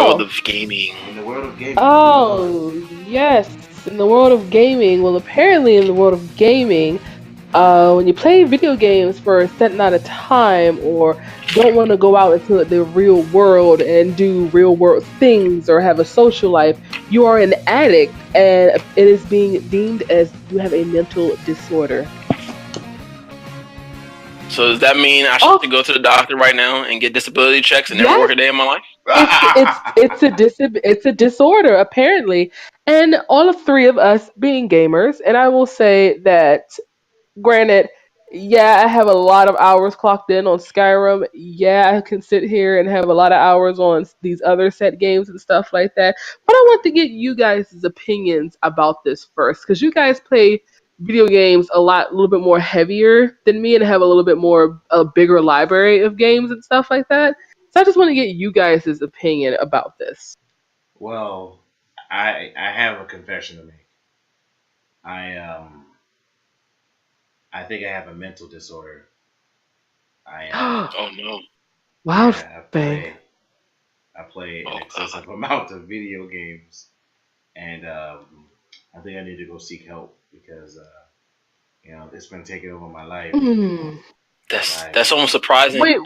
world Oh, of gaming. In the world of gaming, what do you know? oh, yes. In the world of gaming, well, apparently in the world of gaming, when you play video games for a set amount of time, or don't want to go out into the real world and do real world things or have a social life, you are an addict, and it is being deemed as you have a mental disorder. So does that mean I should Oh, go to the doctor right now and get disability checks and never work yes. a day in my life? It's a disorder apparently, and all of three of us being gamers, and I will say that, granted, yeah, I have a lot of hours clocked in on Skyrim. Yeah, I can sit here and have a lot of hours on these other set games and stuff like that. But I want to get you guys' opinions about this first, because you guys play video games a little bit more heavier than me, and have a little bit more a bigger library of games and stuff like that. So I just want to get you guys' opinion about this. Well, I have a confession to make. I think I have a mental disorder. I Oh no. Wow, yeah, Fang. I play an Oh god. excessive amount of video games, and I think I need to go seek help because it's been taking over my life. Mm. Like, That's almost surprising. Wait,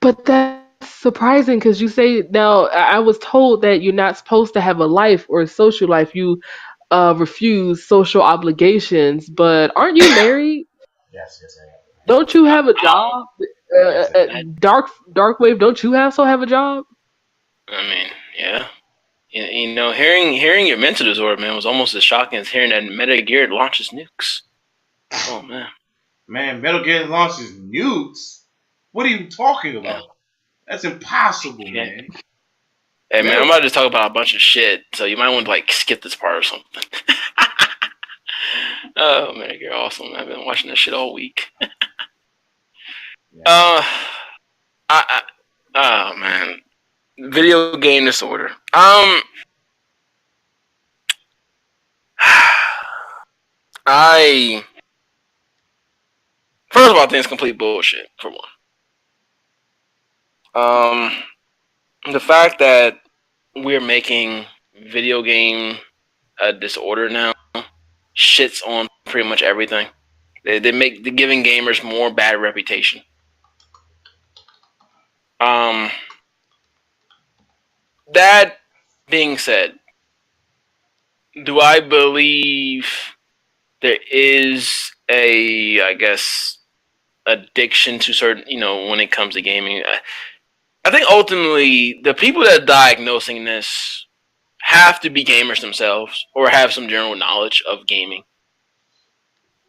but that's surprising because you say now I was told that you're not supposed to have a life or a social life. You refuse social obligations, but aren't you married? yes, I am. Don't you have a job? Yes, I do. I, Dark Wave, don't you also have a job? I mean, yeah. You know, hearing your mental disorder, man, was almost as shocking as hearing that Metal Gear launches nukes. Oh man. Man, Metal Gear launches nukes. What are you talking Yeah. about? That's impossible, Yeah. man. Hey man, I'm Metal. about to talk about a bunch of shit, so you might want to like skip this part or something. Oh man, you're awesome. I've been watching this shit all week. Yeah. Uh, I oh man, video game disorder. I first of all, I think it's complete bullshit. For one, um, the fact that we're making video game a disorder now shits on pretty much everything. They're giving gamers more bad reputation. Um, that being said, do I believe there is a, I guess, addiction to certain, when it comes to gaming? I think ultimately the people that are diagnosing this have to be gamers themselves or have some general knowledge of gaming.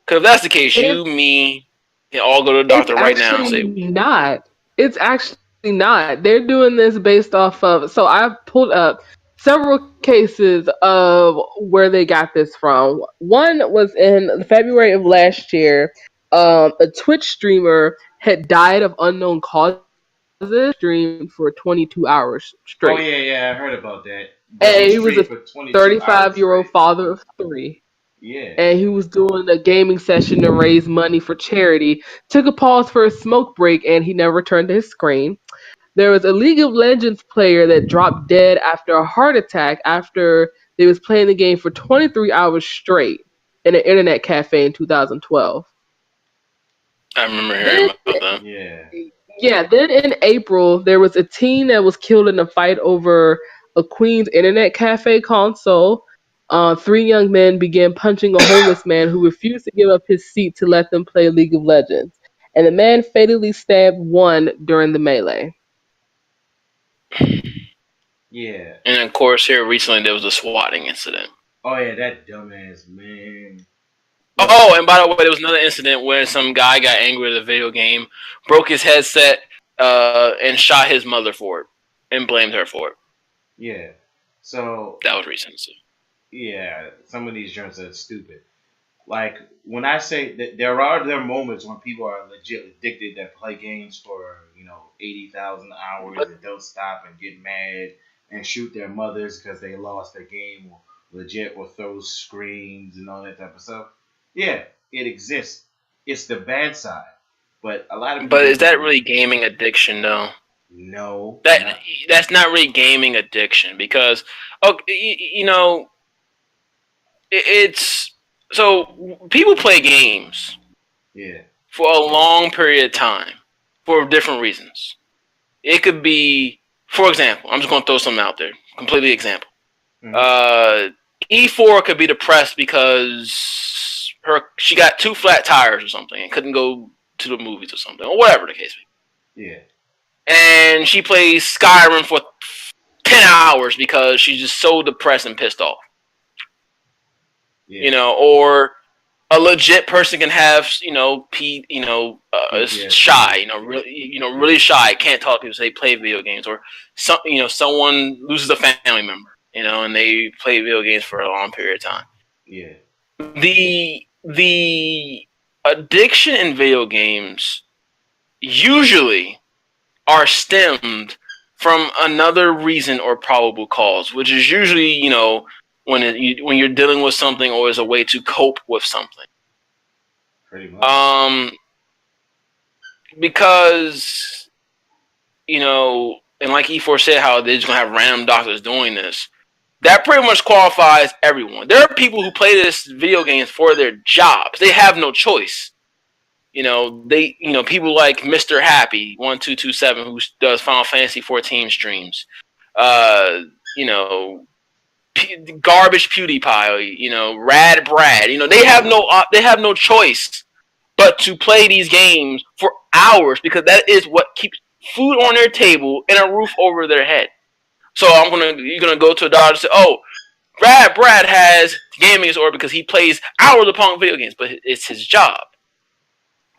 Because if that's the case, It you, me, can all go to the it's doctor right now and actually say, not. It's actually not. They're doing this based off of. So I pulled up several cases of where they got this from. One was in February of last year. A Twitch streamer had died of unknown causes. Streamed for 22 hours Oh straight, yeah, I heard about that. But he and he was a streamed for 22 hours 35-year-old straight. father of three, Yeah. and he was doing a gaming session to raise money for charity. Took a pause for a smoke break, and he never returned to his screen. There was a League of Legends player that dropped dead after a heart attack after they was playing the game for 23 hours straight in an internet cafe in 2012. I remember hearing Then, about that. Yeah. yeah, then in April there was a teen that was killed in a fight over a Queen's internet cafe console. Three young men began punching a homeless man who refused to give up his seat to let them play League of Legends, and the man fatally stabbed one during the melee. Yeah. And of course, here recently there was a swatting incident. Oh yeah, that dumbass man. Look, Oh, and by the way, there was another incident where some guy got angry at a video game, broke his headset, and shot his mother for it, and blamed her for it. yeah. So That was recent. So. yeah, some of these joints are stupid. Like when I say that there are moments when people are legit addicted that play games for 80,000 hours But and don't stop and get mad and shoot their mothers because they lost their game or legit will throw screens and all that type of stuff. Yeah, it exists. It's the bad side, but a lot of but people is that don't. really gaming addiction though? No, That's not really gaming addiction because okay, it's so people play games yeah. for a long period of time for different reasons. It could be, for example, I'm just going to throw something out there, completely example. Mhm. Uh, E4 could be depressed because she got two flat tires or something and couldn't go to the movies or something or whatever the case may Yeah, be. And she plays Skyrim for 10 hours because she's just so depressed and pissed off. yeah. Or a legit person can have, shy, PTSD. Yeah, really shy, can't talk to people, so they play video games, or someone loses a family member, and they play video games for a long period of time. yeah, The addiction in video games usually are stemmed from another reason or probable cause, which is usually, when you're dealing with something or as a way to cope with something. pretty much. Um, because and like E4 said, how they're just gonna have random doctors doing this. That pretty much qualifies everyone. There are people who play this video games for their jobs. They have no choice. People like Mr. Happy 1227 who does Final Fantasy 14 streams. Uh, you know, Garbage PewDiePie. Rad Brad. They have no choice but to play these games for hours because that is what keeps food on their table and a roof over their head. So you're gonna go to a doctor and say, oh, Brad has gaming disorder because he plays hours upon video games, but it's his job.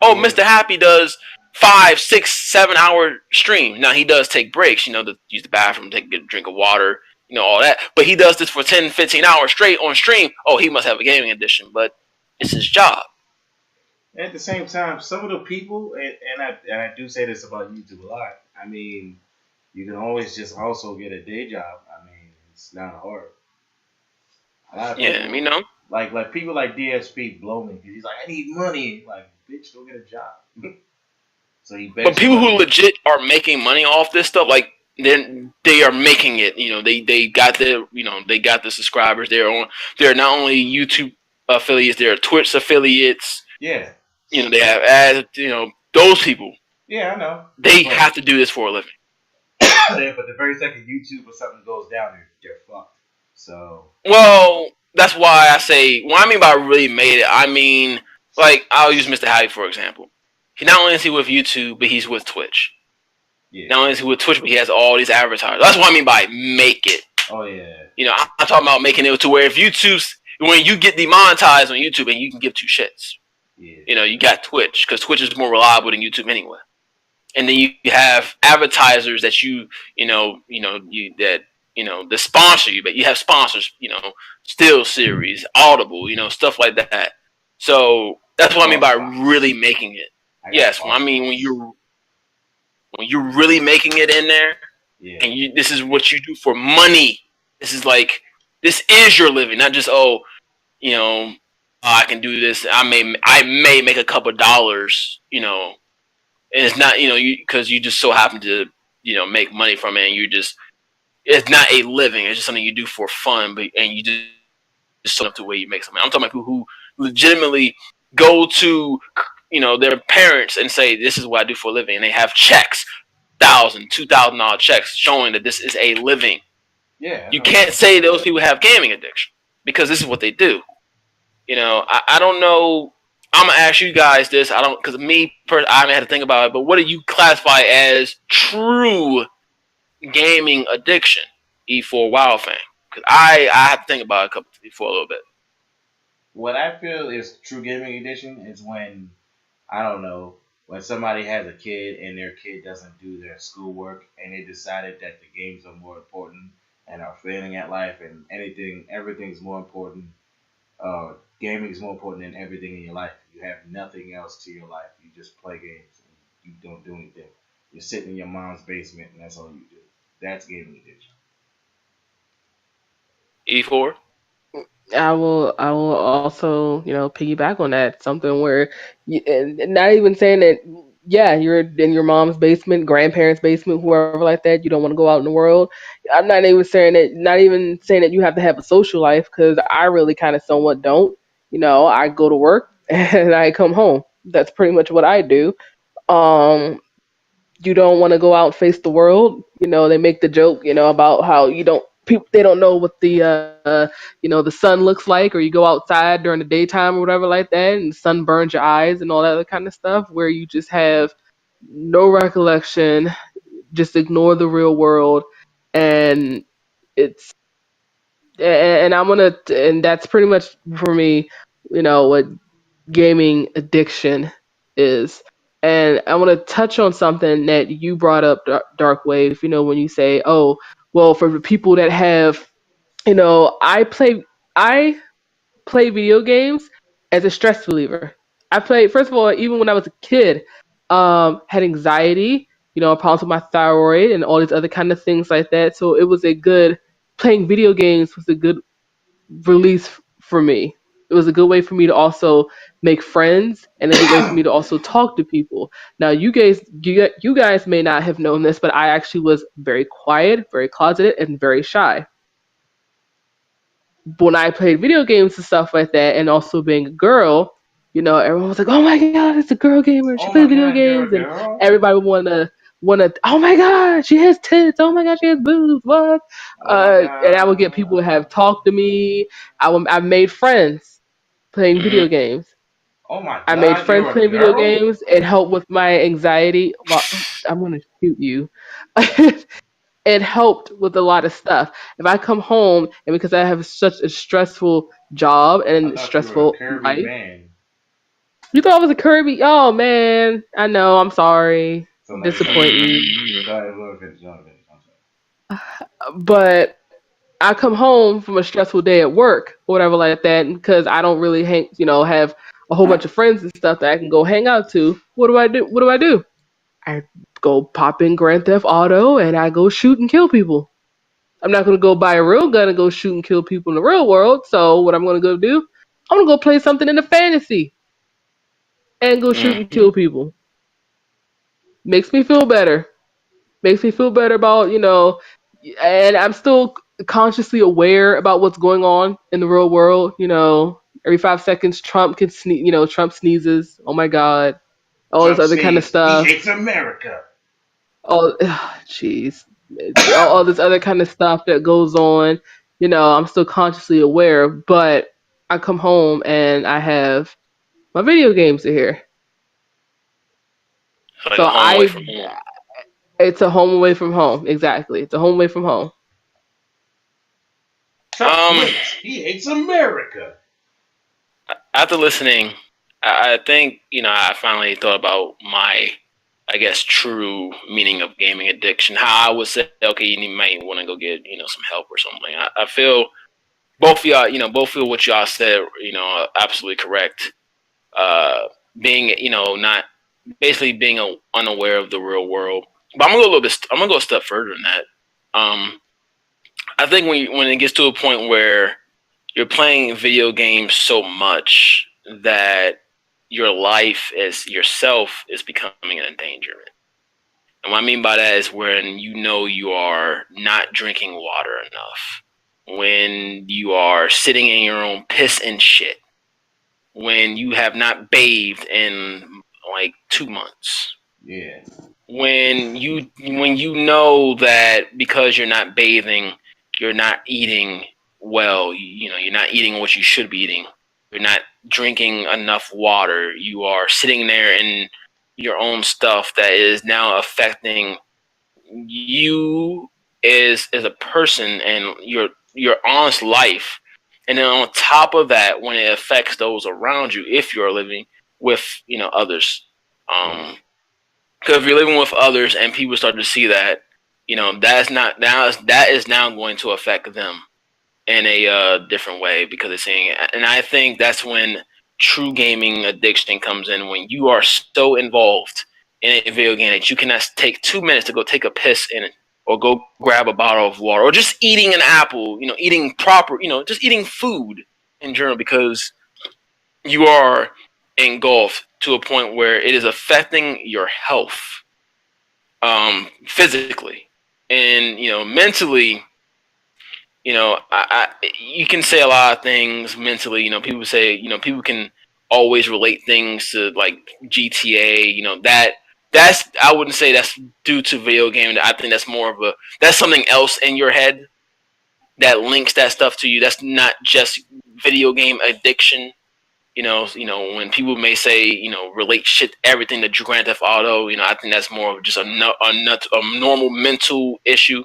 Oh, Yeah, Mr. Happy does 5, 6, 7 hour stream. Now he does take breaks, to use the bathroom, take a drink of water, all that. But he does this for 10, 15 hours straight on stream. Oh, he must have a gaming addiction, but it's his job. at the same time, some of the people, and I do say this about YouTube a lot. I mean, you can always just also get a day job. I mean, it's not hard. A lot of Yeah, people like people like DSP blow me because he's like, I need money. Like, bitch, go get a job. So he but begs for people who money. legit are making money off this stuff, like then they are making it. They got the subscribers. They're not only YouTube affiliates, they're Twitch affiliates. Yeah, They have ads. Those people, yeah, I know. they But have to do this for a living. yeah, but the very second YouTube or something goes down, they're fucked. So Well, that's why I say when I mean by really made it, I mean like I'll use Mr. Happy for example. He not only is he with YouTube, but he's with Twitch. yeah. Not only is he with Twitch, but he has all these advertisers. That's what I mean by make it. Oh yeah, I'm talking about making it to where if YouTube's when you get demonetized on YouTube and you can give two shits. yeah, You got Twitch because Twitch is more reliable than YouTube anyway. And then you have advertisers that that sponsor you, but you have sponsors, Still Series, Audible, stuff like that. So that's what I mean by Xbox. really making it. I got Yes, I Xbox. mean when you're really making it in there, Yeah, and this is what you do for money. This is your living, not just you know, I can do this. I may make a couple dollars, and it's not because you just so happen to make money from it, and it's not a living. It's just something you do for fun, but and you just up to where you make something. I'm talking about people who legitimately go to their parents and say this is what I do for a living, and they have checks, $1,000, $2,000 checks showing that this is a living. yeah. I You know. can't say those people have gaming addiction because this is what they do. I don't know. I'm gonna ask you guys this. I don't because I haven't had to think about it. But what do you classify as true gaming addiction? E4 Wild fan. Because I have to think about it for a little bit. What I feel is true gaming addiction is when I don't know when somebody has a kid and their kid doesn't do their schoolwork and they decided that the games are more important and are failing at life and everything's more important. Gaming is more important than everything in your life. You have nothing else to your life. You just play games and you don't do anything. You're sitting in your mom's basement and that's all you do. That's gaming addiction. E4. I will also, piggyback on that. Something where, and not even saying that yeah, you're in your mom's basement, grandparents' basement, whoever like that. You don't want to go out in the world. Not even saying that you have to have a social life because I really kind of somewhat don't. I go to work and I come home. That's pretty much what I do. Um, you don't want to go out and face the world. They make the joke, about how you don't people they don't know what the the sun looks like, or you go outside during the daytime or whatever like that, and the sun burns your eyes and all that other kind of stuff, where you just have no recollection, just ignore the real world, and it's and and that's pretty much for me, what gaming addiction is. And I want to touch on something that you brought up, Dark Wave. When you say, "Oh, well, for the people that have," I play video games as a stress reliever. I played first of all, even when I was a kid, had anxiety, problems with my thyroid and all these other kind of things like that. So it was a good playing video games was a good release for me. It was a good way for me to also make friends and a good way for me to also talk to people. Now, you guys may not have known this, but I actually was very quiet, very closeted, and very shy. When I played video games and stuff like that, and also being a girl, everyone was like, "Oh my god, it's a girl gamer. She Oh plays my video God, you're games," a and girl. everybody would wanna. Oh my god, she has tits. Oh my god, she has boobs. What? Oh my And I would get people to have God. talk to me. I made friends playing Hmm. video games. Oh my I made God, friends you're a playing video girl. games. It helped with my anxiety. Well, I'm gonna shoot you. It helped with a lot of stuff. If I come home and because I have such a stressful job I and thought you were a stressful Kirby life, man. you thought I was a Kirby? Oh man, I know. I'm sorry, So now you disappoint you. thought it was I'm sorry. But I come home from a stressful day at work or whatever like that, because I don't really have a whole bunch of friends and stuff that I can go hang out to. What do I do? What do I do? I go pop in Grand Theft Auto and I go shoot and kill people. I'm not gonna go buy a real gun and go shoot and kill people in the real world. So what I'm gonna go do? I'm gonna go play something in the fantasy and go shoot and Hmm. kill people. Makes me feel better. Makes me feel better about and I'm still consciously aware about what's going on in the real world. Every 5 seconds Trump can sneeze. Trump sneezes. Oh my god, all this Trump other kind of sneezed. He stuff. hates America. Oh, jeez, all this other kind of stuff that goes on. I'm still consciously aware, but I come home and I have my video games are here. Like So a home away from home. it's a home away from home. Exactly, it's a home away from home. Trump Um, quits. He hates America. After listening, I think I finally thought about my, I guess, true meaning of gaming addiction. How I would say, okay, you might want to go get some help or something. I feel both of y'all, both feel what y'all said, are absolutely correct. Uh, being not basically being unaware of the real world. But I'm gonna go a little bit. I'm gonna go a step further than that. Um, I think when it gets to a point where you're playing video games so much that your life as yourself is becoming an endangerment. And what I mean by that is when you are not drinking water enough, when you are sitting in your own piss and shit, when you have not bathed in like 2 months, Yeah. when you know that because you're not bathing, you're not eating well. You're not eating what you should be eating. You're not drinking enough water. You are sitting there in your own stuff that is now affecting you as a person and your honest life. And then on top of that, when it affects those around you, if you're living with others, Yeah. because if you're living with others and people start to see that, that's not now that is now going to affect them in a different way because they're seeing it. And I think that's when true gaming addiction comes in, when you are so involved in a video game that you cannot take 2 minutes to go take a piss in it or go grab a bottle of water or just eating an apple, eating proper, just eating food in general because you are engulfed to a point where it is affecting your health, physically, and mentally. You can say a lot of things mentally. People say, people can always relate things to like GTA. That's I wouldn't say that's due to video game. I think that's more of that's something else in your head that links that stuff to you. That's not just video game addiction. When people may say, relate shit everything to Grand Theft Auto. I think that's more of just a normal mental issue.